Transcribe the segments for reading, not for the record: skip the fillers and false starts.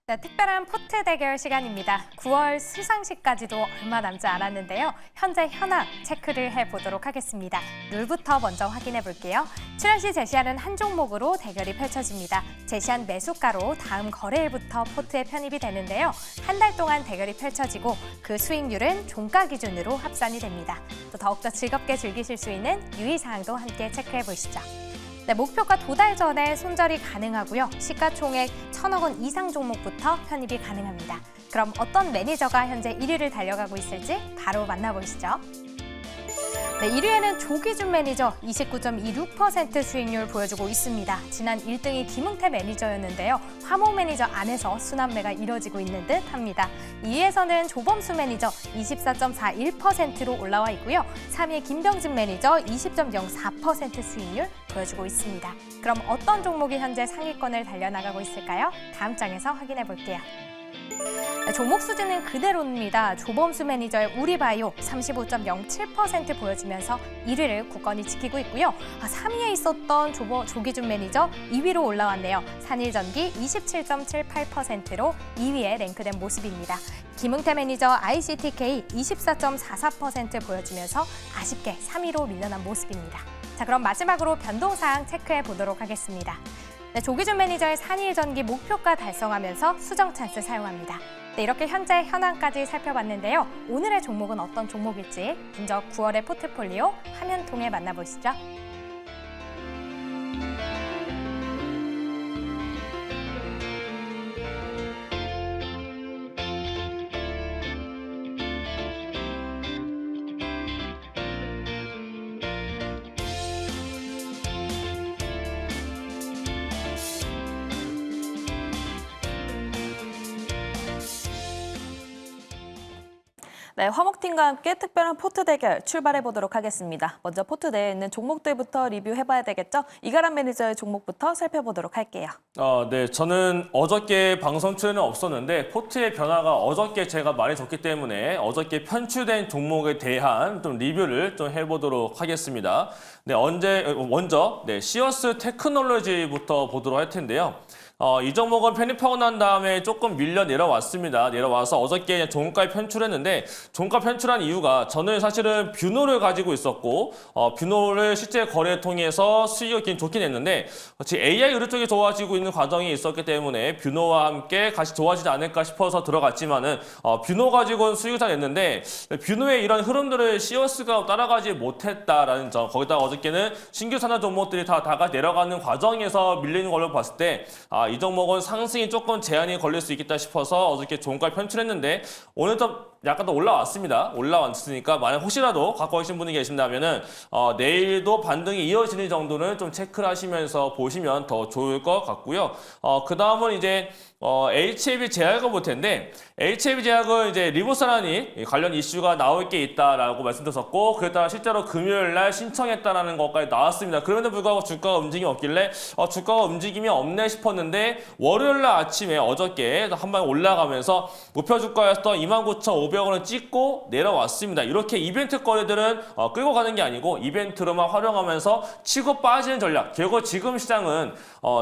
네, 특별한 포트 대결 시간입니다. 9월 시상식까지도 얼마 남지 않았는데요. 현재 현황 체크를 해보도록 하겠습니다. 룰부터 먼저 확인해 볼게요. 출연 시 제시하는 한 종목으로 대결이 펼쳐집니다. 제시한 매수가로 다음 거래일부터 포트에 편입이 되는데요. 한 달 동안 대결이 펼쳐지고 그 수익률은 종가 기준으로 합산이 됩니다. 또 더욱더 즐겁게 즐기실 수 있는 유의사항도 함께 체크해 보시죠. 네, 목표가 도달 전에 손절이 가능하고요. 시가총액 1,000억 원 이상 종목부터 편입이 가능합니다. 그럼 어떤 매니저가 현재 1위를 달려가고 있을지 바로 만나보시죠. 네, 1위에는 조기준 매니저 29.26% 수익률 보여주고 있습니다. 지난 1등이 김웅태 매니저였는데요. 화목 매니저 안에서 순환매가 이뤄지고 있는 듯합니다. 2위에서는 조범수 매니저 24.41%로 올라와 있고요. 3위에 김병진 매니저 20.04% 수익률 보여주고 있습니다. 그럼 어떤 종목이 현재 상위권을 달려나가고 있을까요? 다음 장에서 확인해 볼게요. 종목 수준은 그대로입니다. 조범수 매니저의 우리바이오 35.07% 보여주면서 1위를 굳건히 지키고 있고요. 3위에 있었던 조기준 매니저 2위로 올라왔네요. 산일전기 27.78%로 2위에 랭크된 모습입니다. 김웅태 매니저 ICTK 24.44% 보여주면서 아쉽게 3위로 밀려난 모습입니다. 자, 그럼 마지막으로 변동사항 체크해 보도록 하겠습니다. 네, 조기준 매니저의 산일전기 목표가 달성하면서 수정 찬스 사용합니다. 네, 이렇게 현재 현황까지 살펴봤는데요. 오늘의 종목은 어떤 종목일지 먼저 9월의 포트폴리오 화면 통해 만나보시죠. 네, 화목팀과 함께 특별한 포트 대결 출발해 보도록 하겠습니다. 먼저 포트 내에 있는 종목들부터 리뷰해봐야 되겠죠? 이가람 매니저의 종목부터 살펴보도록 할게요. 네, 저는 어저께 방송 출연은 없었는데 포트의 변화가 어저께 제가 많이 졌기 때문에 어저께 편출된 종목에 대한 좀 리뷰를 좀 해보도록 하겠습니다. 네, 먼저 시어스 테크놀로지부터 보도록 할 텐데요. 이 종목은 편입하고 난 다음에 조금 밀려 내려왔습니다. 내려와서 어저께 종가에 편출했는데 종가 편출한 이유가 저는 사실은 뷰노를 가지고 있었고 뷰노를 실제 거래 통해서 수익이 좋긴 했는데 AI 의료 쪽이 좋아지고 있는 과정이 있었기 때문에 뷰노와 함께 같이 좋아지지 않을까 싶어서 들어갔지만은 뷰노 가지고는 수익을 다 냈는데 뷰노의 이런 흐름들을 시어스가 따라가지 못했다라는 점, 거기다가 어저께는 신규 산업 종목들이 다 같이 내려가는 과정에서 밀리는 걸로 봤을 때 이 종목은 상승이 조금 제한이 걸릴 수 있겠다 싶어서 어저께 종가를 편출했는데 오늘 좀 약간 더 올라왔습니다. 올라왔으니까 만약 혹시라도 갖고 계신 분이 계신다면은 내일도 반등이 이어지는 정도는 좀 체크를 하시면서 보시면 더 좋을 것 같고요. 그 다음은 이제 HAB 제약을 볼 텐데 HAB 제약은 이제 리보사라니 관련 이슈가 나올 게 있다라고 말씀드렸었고 그에 따라 실제로 금요일 날 신청했다라는 것까지 나왔습니다. 그럼에도 불구하고 주가가 움직임이 없길래 주가가 움직임이 없네 싶었는데 월요일 날 아침에 어저께 한 번 올라가면서 목표 주가였던 29,500원을 찍고 내려왔습니다. 이렇게 이벤트 거래들은 끌고 가는 게 아니고 이벤트로만 활용하면서 치고 빠지는 전략. 결국 지금 시장은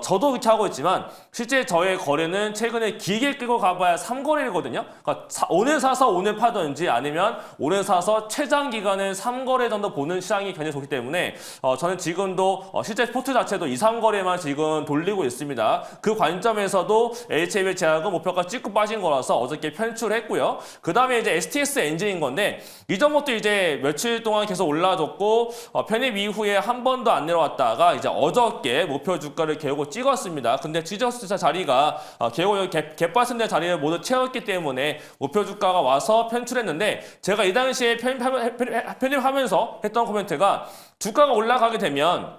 저도 그렇게 하고 있지만 실제 저의 거래는 최근에 길게 끌고 가봐야 3거래일거든요. 그러니까 오늘 사서 오늘 파든지 아니면 오늘 사서 최장 기간은 3거래 정도 보는 시장이 굉장히 좋기 때문에 저는 지금도 실제 포트 자체도 2, 3거래만 지금 돌리고 있습니다. 그 관점에서도 HAB 제약은 목표가 찍고 빠진 거라서 어저께 편출했고요. 그 다음에 이제 STS 엔진인 건데 이 종목도 이제 며칠 동안 계속 올라줬고 편입 이후에 한 번도 안 내려왔다가 이제 어저께 목표 주가를 결국 찍었습니다. 근데 지저스 자리가 결국 여기 갭바슨대 자리를 모두 채웠기 때문에 목표 주가가 와서 편출했는데 제가 이 당시에 편입하면서 했던 코멘트가 주가가 올라가게 되면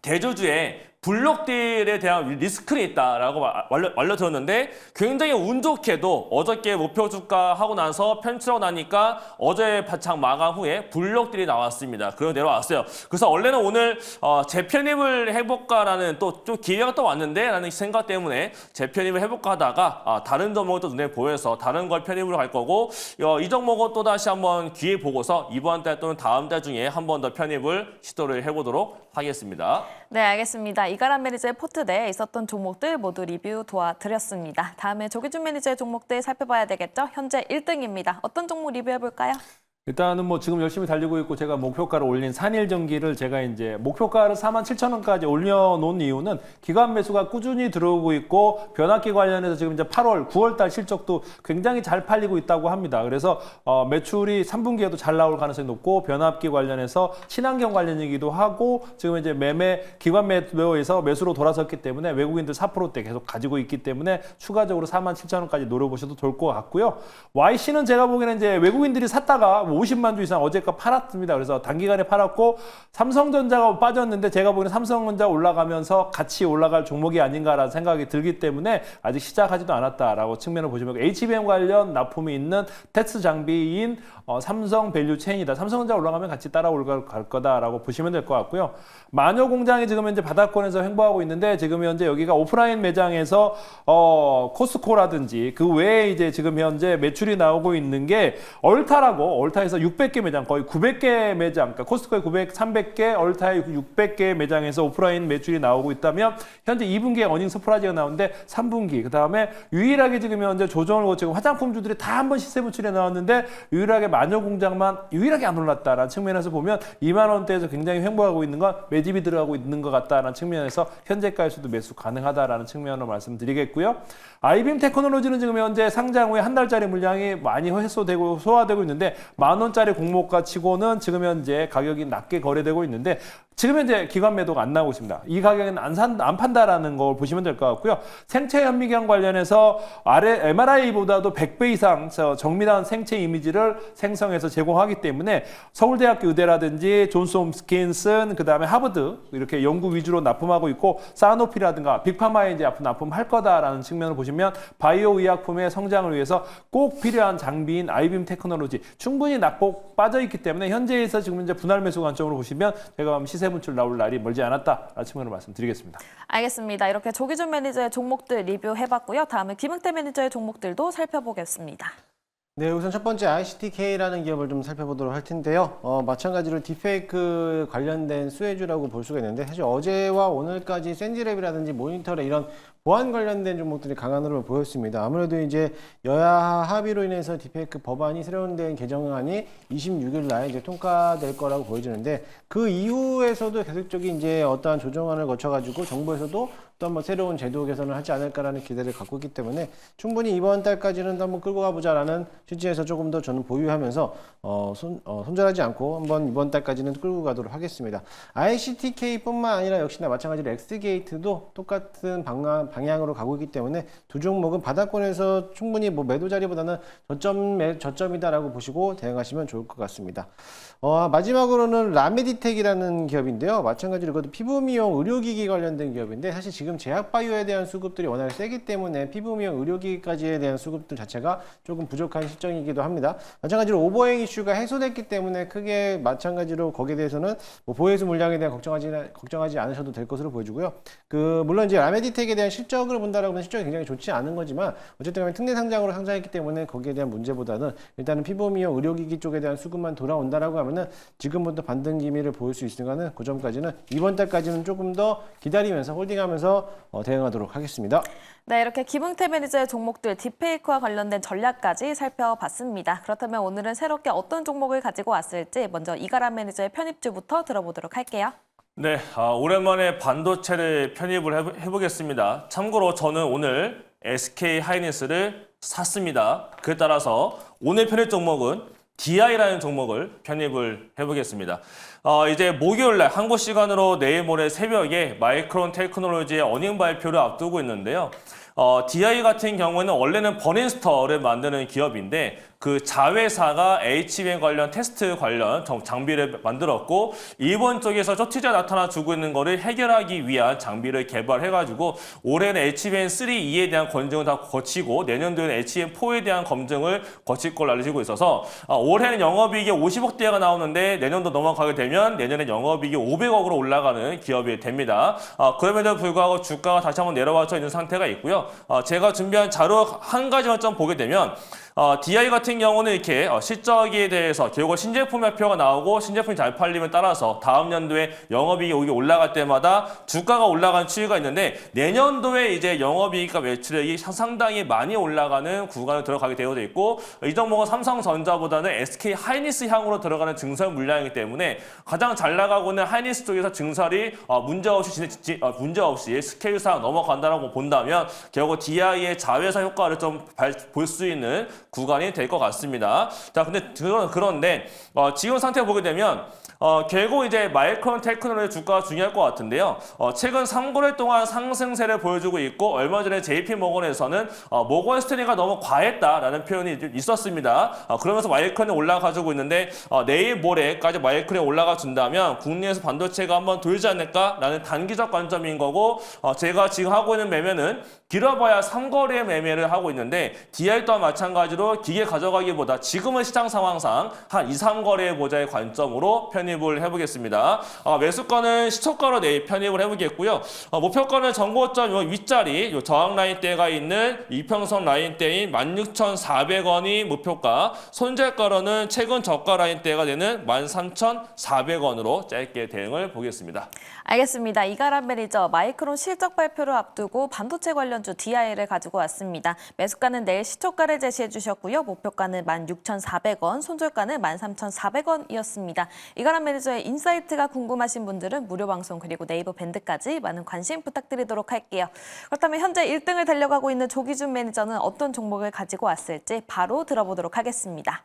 대주주에 블록딜에 대한 리스크는 있다라고 알려드렸는데 굉장히 운 좋게도 어저께 목표 주가 하고 나서 편출하고 나니까 어제 바짝 마감 후에 블록딜이 나왔습니다. 그리고 내려왔어요. 그래서 원래는 오늘 재편입을 해볼까라는 또 좀 기회가 또 왔는데 라는 생각 때문에 재편입을 해볼까 하다가 다른 종목을 또 눈에 보여서 다른 걸 편입으로 갈 거고 이 종목은 또 다시 한번 기회 보고서 이번 달 또는 다음 달 중에 한 번 더 편입을 시도를 해보도록 하겠습니다. 네, 알겠습니다. 이가람 매니저의 포트대에 있었던 종목들 모두 리뷰 도와드렸습니다. 다음에 조기준 매니저의 종목들 살펴봐야 되겠죠? 현재 1등입니다. 어떤 종목 리뷰해볼까요? 일단은 뭐 지금 열심히 달리고 있고 제가 목표가를 올린 산일전기를 제가 이제 목표가를 47,000원까지 올려놓은 이유는 기관 매수가 꾸준히 들어오고 있고 변압기 관련해서 지금 이제 8월, 9월 달 실적도 굉장히 잘 팔리고 있다고 합니다. 그래서 매출이 3분기에도 잘 나올 가능성이 높고 변압기 관련해서 친환경 관련이기도 하고 지금 이제 기관 매도에서 매수로 돌아섰기 때문에 외국인들 4%대 계속 가지고 있기 때문에 추가적으로 47,000원까지 노려보셔도 좋을 것 같고요. YC는 제가 보기에는 이제 외국인들이 샀다가 50만 주 이상 어제가 팔았습니다. 그래서 단기간에 팔았고 삼성전자가 빠졌는데 제가 보기에는 삼성전자 올라가면서 같이 올라갈 종목이 아닌가라는 생각이 들기 때문에 아직 시작하지도 않았다라고 측면을 보시면 HBM 관련 납품이 있는 테스트 장비인 삼성 밸류 체인이다. 삼성전자 올라가면 같이 따라 올라갈 거다라고 보시면 될 것 같고요. 마녀 공장이 지금 현재 바닥권에서 횡보하고 있는데 지금 현재 여기가 오프라인 매장에서 코스코라든지 그 외에 이제 지금 현재 매출이 나오고 있는 게 얼타에서 600개 매장 거의 900개 매장 그러니까 코스코에 300개 얼타에 600개 매장에서 오프라인 매출이 나오고 있다면 현재 2분기에 어닝 서프라이즈가 나오는데 3분기 그다음에 유일하게 지금 현재 조정을 거치고 화장품주들이 다 한 번 시세 분출에 나왔는데 유일하게 마녀 공장만 유일하게 안 올랐다라는 측면에서 보면 2만 원대에서 굉장히 횡보하고 있는 건 매집이 들어가고 있는 것 같다라는 측면에서 현재가에서도 매수 가능하다라는 측면으로 말씀드리겠고요. 아이빔 테크놀로지는 지금 현재 상장 후에 한 달짜리 물량이 많이 해소되고 소화되고 있는데 10,000원짜리 공모가 치고는 지금 현재 가격이 낮게 거래되고 있는데 지금 현재 기관 매도가 안 나오고 있습니다. 이 가격은 안 판다라는 걸 보시면 될 것 같고요. 생체 현미경 관련해서 MRI보다도 100배 이상 정밀한 생체 이미지를 생성해서 제공하기 때문에 서울대학교 의대라든지 존스홈스킨슨 그다음에 하버드 이렇게 연구 위주로 납품하고 있고 사노피라든가 빅파마에 이제 앞으로 납품할 거다라는 측면을 보시면 바이오 의약품의 성장을 위해서 꼭 필요한 장비인 아이빔 테크놀로지 충분히 낙폭 빠져 있기 때문에 현재에서 지금 이제 분할 매수 관점으로 보시면 제가 시세 분출 나올 날이 멀지 않았다라는 측면으로 말씀드리겠습니다. 알겠습니다. 이렇게 조기준 매니저의 종목들 리뷰해봤고요. 다음에 김흥태 매니저의 종목들도 살펴보겠습니다. 네, 우선 첫 번째 ICTK라는 기업을 좀 살펴보도록 할 텐데요. 마찬가지로 딥페이크 관련된 수혜주라고 볼 수가 있는데 사실 어제와 오늘까지 샌디랩이라든지 모니터랩 이런 보안 관련된 종목들이 강한 흐름을 보였습니다. 아무래도 이제 여야 합의로 인해서 딥페이크 법안이 새로운 된 개정안이 26일 날 이제 통과될 거라고 보여지는데 그 이후에서도 계속적인 이제 어떠한 조정안을 거쳐가지고 정부에서도 또 한번 새로운 제도 개선을 하지 않을까라는 기대를 갖고 있기 때문에 충분히 이번 달까지는 한번 끌고 가보자라는 취지에서 조금 더 저는 보유하면서 손절하지 않고 한번 이번 달까지는 끌고 가도록 하겠습니다. ICTK뿐만 아니라 역시나 마찬가지로 엑스게이트도 똑같은 방향으로 가고 있기 때문에 두 종목은 바닥권에서 충분히 뭐 매도 자리보다는 저점이다라고 보시고 대응하시면 좋을 것 같습니다. 마지막으로는 라메디텍이라는 기업인데요. 마찬가지로 이것도 피부 미용 의료기기 관련된 기업인데 사실 지금 제약바이오에 대한 수급들이 워낙 세기 때문에 피부 미용 의료기기까지에 대한 수급들 자체가 조금 부족한 실정이기도 합니다. 마찬가지로 오버행 이슈가 해소됐기 때문에 크게 마찬가지로 거기에 대해서는 뭐 보해수 물량에 대한 걱정하지 않으셔도 될 것으로 보여지고요. 물론 이제 라메디텍에 대한 실적을 본다라고 하면 실적이 굉장히 좋지 않은 거지만 어쨌든 간에 특례 상장으로 상장했기 때문에 거기에 대한 문제보다는 일단은 피부 미용 의료기기 쪽에 대한 수급만 돌아온다라고 하면은 지금부터 반등 기미를 보일 수 있으니까는 그 점까지는 이번 달까지는 조금 더 기다리면서 홀딩하면서 대응하도록 하겠습니다. 네, 이렇게 김흥태 매니저의 종목들 딥페이크와 관련된 전략까지 살펴봤습니다. 그렇다면 오늘은 새롭게 어떤 종목을 가지고 왔을지 먼저 이가람 매니저의 편입주부터 들어보도록 할게요. 네, 오랜만에 반도체를 편입을 해보겠습니다. 참고로 저는 오늘 SK 하이닉스를 샀습니다. 그에 따라서 오늘 편입 종목은 DI라는 종목을 편입을 해보겠습니다. 이제 목요일날 한국 시간으로 내일 모레 새벽에 마이크론 테크놀로지의 어닝 발표를 앞두고 있는데요. DI 같은 경우는 원래는 버닝스터를 만드는 기업인데 그 자회사가 HBM 관련 테스트 관련 장비를 만들었고 일본 쪽에서 쇼티가 나타나주고 있는 거를 해결하기 위한 장비를 개발해가지고 올해는 HBM3E에 대한 검증을 다 거치고 내년도에는 HBM4에 대한 검증을 거칠 걸로 알려지고 있어서 올해는 영업이익이 50억대가 나오는데 내년도 넘어가게 되면 내년에 영업이익이 500억으로 올라가는 기업이 됩니다. 그럼에도 불구하고 주가가 다시 한번 내려와져 있는 상태가 있고요. 있는데요. 제가 준비한 자료 한 가지만 좀 보게 되면 DI 같은 경우는 이렇게 실적에 대해서 결국 신제품 발표가 나오고 신제품이 잘 팔리면 따라서 다음 연도에 영업이익이 올라갈 때마다 주가가 올라가는 추이가 있는데 내년도에 이제 영업이익과 매출액이 상당히 많이 올라가는 구간을 들어가게 되어 있고 이 종목은 삼성전자보다는 SK 하이닉스 향으로 들어가는 증설 물량이기 때문에 가장 잘 나가고 있는 하이닉스 쪽에서 증설이 문제없이 스케일상 넘어간다라고 본다면 결국 DI의 자회사 효과를 좀 볼 수 있는 구간이 될 것 같습니다. 자, 근데 그런데 지금 상태 보게 되면 결국 이제 마이크론 테크놀로지 주가가 중요할 것 같은데요. 최근 3거래 동안 상승세를 보여주고 있고 얼마 전에 JP 모건에서는 모건 스탠리가 너무 과했다라는 표현이 좀 있었습니다. 그러면서 마이크론이 올라가지고 있는데 내일 모레까지 마이크론이 올라가 준다면 국내에서 반도체가 한번 돌지 않을까라는 단기적 관점인 거고 제가 지금 하고 있는 매매는 길어봐야 3거래 매매를 하고 있는데 DI 또한 마찬가지로 기계 가져가기보다 지금은 시장 상황상 한 2, 3거래 보자의 관점으로 편입을 해보겠습니다. 매수가는 시초가로 내일 편입을 해보겠고요. 목표가는 정고점 윗자리 저항 라인대가 있는 이평선 라인대인 16,400원이 목표가, 손절가로는 최근 저가 라인대가 되는 13,400원으로 짧게 대응을 보겠습니다. 알겠습니다. 이가람 매니저, 마이크론 실적 발표를 앞두고 반도체 관련주 DI를 가지고 왔습니다. 매수가는 내일 시초가를 제시해 주셨고요. 목표가는 16,400원, 손절가는 13,400원이었습니다. 이가람 매니저의 인사이트가 궁금하신 분들은 무료 방송 그리고 네이버 밴드까지 많은 관심 부탁드리도록 할게요. 그렇다면 현재 1등을 달려가고 있는 조기준 매니저는 어떤 종목을 가지고 왔을지 바로 들어보도록 하겠습니다.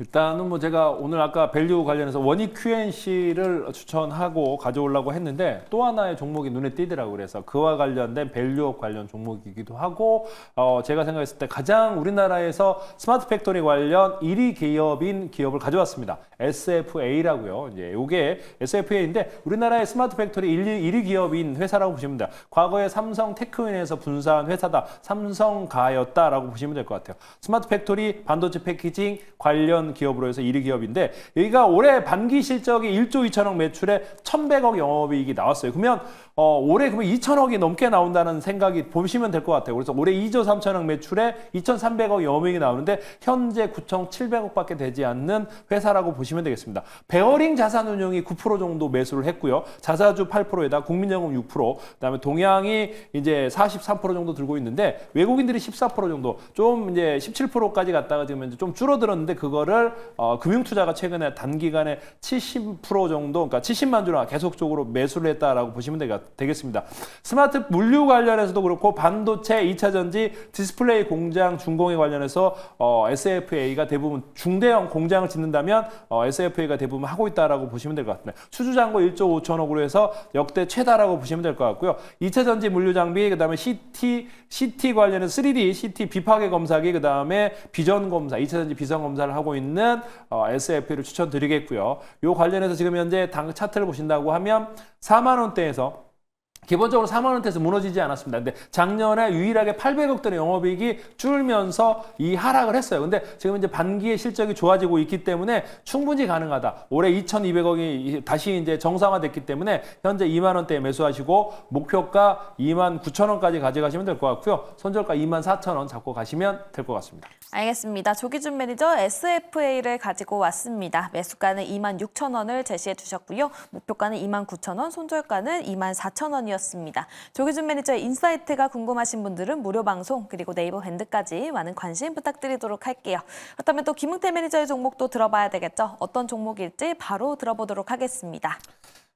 일단은 뭐 제가 오늘 아까 밸류 관련해서 원익 QNC를 추천하고 가져오려고 했는데 또 하나의 종목이 눈에 띄더라고요. 그래서 그와 관련된 밸류업 관련 종목이기도 하고 제가 생각했을 때 가장 우리나라에서 스마트 팩토리 관련 1위 기업인 기업을 가져왔습니다. SFA라고요. 이제 이게 SFA인데 우리나라의 스마트 팩토리 1위 기업인 회사라고 보시면 돼요. 과거에 삼성 테크윈에서 분사한 회사다. 삼성가였다라고 보시면 될 것 같아요. 스마트 팩토리 반도체 패키징 관련 기업으로 해서 1위 기업인데 여기가 올해 반기 실적이 1조 2천억 매출에 1,100억 영업이익이 나왔어요. 그러면 올해 그러면 2천억이 넘게 나온다는 생각이 보시면 될 것 같아요. 그래서 올해 2조 3천억 매출에 2,300억 영업이익이 나오는데 현재 9,700억밖에 되지 않는 회사라고 보시면 되겠습니다. 베어링 자산운용이 9% 정도 매수를 했고요. 자사주 8%에다 국민연금 6%, 그다음에 동양이 이제 43% 정도 들고 있는데 외국인들이 14% 정도, 좀 이제 17%까지 갔다가 지금 이제 좀 줄어들었는데 그거를 금융투자가 최근에 단기간에 70% 정도, 그러니까 70만 주나 계속적으로 매수를 했다라고 보시면 되겠습니다. 스마트 물류 관련해서도 그렇고 반도체, 2차 전지, 디스플레이 공장, 중공에 관련해서 SFA가 대부분 중대형 공장을 짓는다면 SFA가 대부분 하고 있다라고 보시면 될 것 같습니다. 수주잔고 1조 5천억으로 해서 역대 최다라고 보시면 될 것 같고요. 2차 전지 물류 장비, 그다음에 CT 관련해서 3D, CT 비파괴 검사기, 그다음에 비전 검사, 2차 전지 비전 검사를 하고 있는 SFA를 추천드리겠고요. 요 관련해서 지금 현재 당 차트를 보신다고 하면 4만 원대에서 기본적으로 4만 원대에서 무너지지 않았습니다. 근데 작년에 유일하게 800억 대의 영업이익이 줄면서 이 하락을 했어요. 근데 지금 이제 반기의 실적이 좋아지고 있기 때문에 충분히 가능하다. 올해 2,200억이 다시 이제 정상화됐기 때문에 현재 2만 원대에 매수하시고 목표가 2만 9천 원까지 가져가시면 될 것 같고요. 손절가 2만 4천 원 잡고 가시면 될 것 같습니다. 알겠습니다. 조기준 매니저 SFA를 가지고 왔습니다. 매수가는 2만 6천 원을 제시해 주셨고요. 목표가는 2만 9천 원, 손절가는 2만 4천 원이었습니다. 조기준 매니저의 인사이트가 궁금하신 분들은 무료 방송 그리고 네이버 밴드까지 많은 관심 부탁드리도록 할게요. 그렇다면 또 김흥태 매니저의 종목도 들어봐야 되겠죠? 어떤 종목일지 바로 들어보도록 하겠습니다.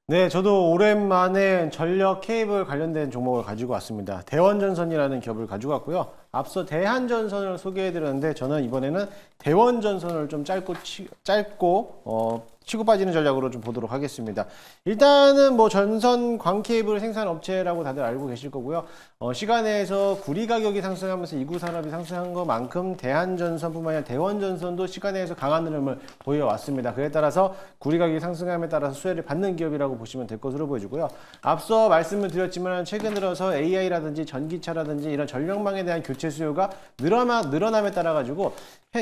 네, 저도 오랜만에 전력 케이블 관련된 종목을 가지고 왔습니다. 대원전선이라는 기업을 가지고 왔고요. 앞서 대한전선을 소개해드렸는데 저는 이번에는 대원전선을 좀 짧고 치고 빠지는 전략으로 좀 보도록 하겠습니다. 일단은 뭐 전선 광케이블 생산 업체라고 다들 알고 계실 거고요. 시간에서 구리 가격이 상승하면서 이구 산업이 상승한 것만큼 대한전선뿐만 아니라 대원전선도 시간에서 강한 흐름을 보여왔습니다. 그에 따라서 구리 가격이 상승함에 따라서 수혜를 받는 기업이라고 보시면 될 것으로 보여지고요. 앞서 말씀을 드렸지만 최근 들어서 AI라든지 전기차라든지 이런 전력망에 대한 교체 대체 수요가 늘어남에 따라 가지고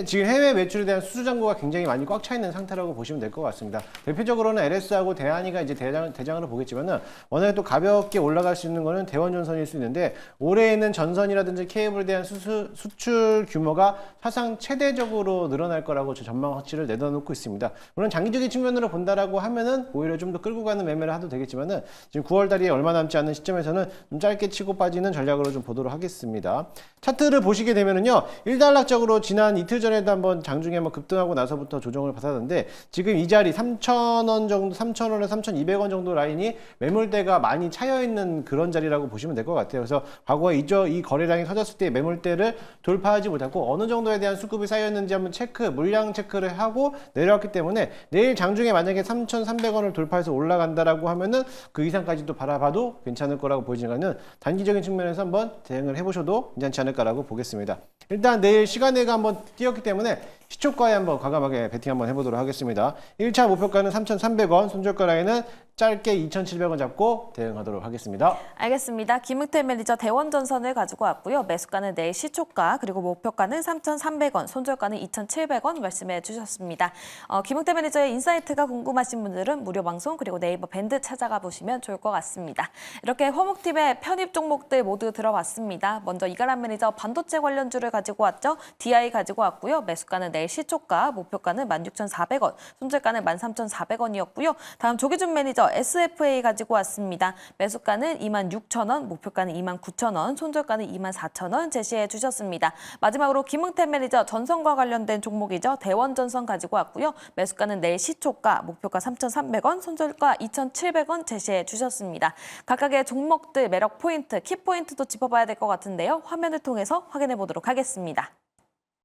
지금 해외 매출에 대한 수주 잔고가 굉장히 많이 꽉 차 있는 상태라고 보시면 될 것 같습니다. 대표적으로는 LS하고 대한이가 이제 대장으로 보겠지만은 워낙에 또 가볍게 올라갈 수 있는 거는 대원전선일 수 있는데 올해에는 전선이라든지 케이블에 대한 수출 규모가 사상 최대적으로 늘어날 거라고 저 전망치를 내다놓고 있습니다. 물론 장기적인 측면으로 본다라고 하면은 오히려 좀 더 끌고 가는 매매를 하도 되겠지만은 지금 9월 달이 얼마 남지 않은 시점에서는 좀 짧게 치고 빠지는 전략으로 좀 보도록 하겠습니다. 차트를 보시게 되면은요, 일단락적으로 지난 이틀 전에도 한번 장중에 한번 급등하고 나서부터 조정을 받았는데 지금 이 자리 3,000원 정도, 3,000원에서 3,200원 정도 라인이 매물대가 많이 차여 있는 그런 자리라고 보시면 될 것 같아요. 그래서 과거에 이 거래량이 터졌을 때 매물대를 돌파하지 못하고 어느 정도에 대한 수급이 쌓여 있는지 한번 물량 체크를 하고 내려왔기 때문에 내일 장중에 만약에 3,300원을 돌파해서 올라간다라고 하면은 그 이상까지도 바라봐도 괜찮을 거라고 보이지만은 단기적인 측면에서 한번 대응을 해보셔도 괜찮지 않을까라고 보겠습니다. 일단 내일 시간대가 한번 띄었기 때문에 시초가에 한번 과감하게 베팅 한번 해보도록 하겠습니다. 1차 목표가는 3,300원, 손절가 라인은 짧게 2,700원 잡고 대응하도록 하겠습니다. 알겠습니다. 김은태 매니저 대원전선을 가지고 왔고요. 매수가는 내일 시초가 그리고 목표가는 3,300원, 손절가는 2,700원 말씀해 주셨습니다. 김은태 매니저의 인사이트가 궁금하신 분들은 무료 방송 그리고 네이버 밴드 찾아가 보시면 좋을 것 같습니다. 이렇게 화목팀의 편입 종목들 모두 들어봤습니다. 먼저 이가람 매니저 반도체 관련주를 가지고 왔죠. DI 가지고 왔고요. 매수가는 내일 시초가, 목표가는 16,400원, 손절가는 13,400원이었고요. 다음 조기준 매니저 SFA 가지고 왔습니다. 매수가는 26,000원, 목표가는 29,000원, 손절가는 24,000원 제시해 주셨습니다. 마지막으로 김응태 매니저 전선과 관련된 종목이죠. 대원전선 가지고 왔고요. 매수가는 내일 시초가, 목표가 3,300원, 손절가 2,700원 제시해 주셨습니다. 각각의 종목들 매력 포인트, 키 포인트도 짚어봐야 될 것 같은데요. 화면을 통해서 확인해 보도록 하겠습니다.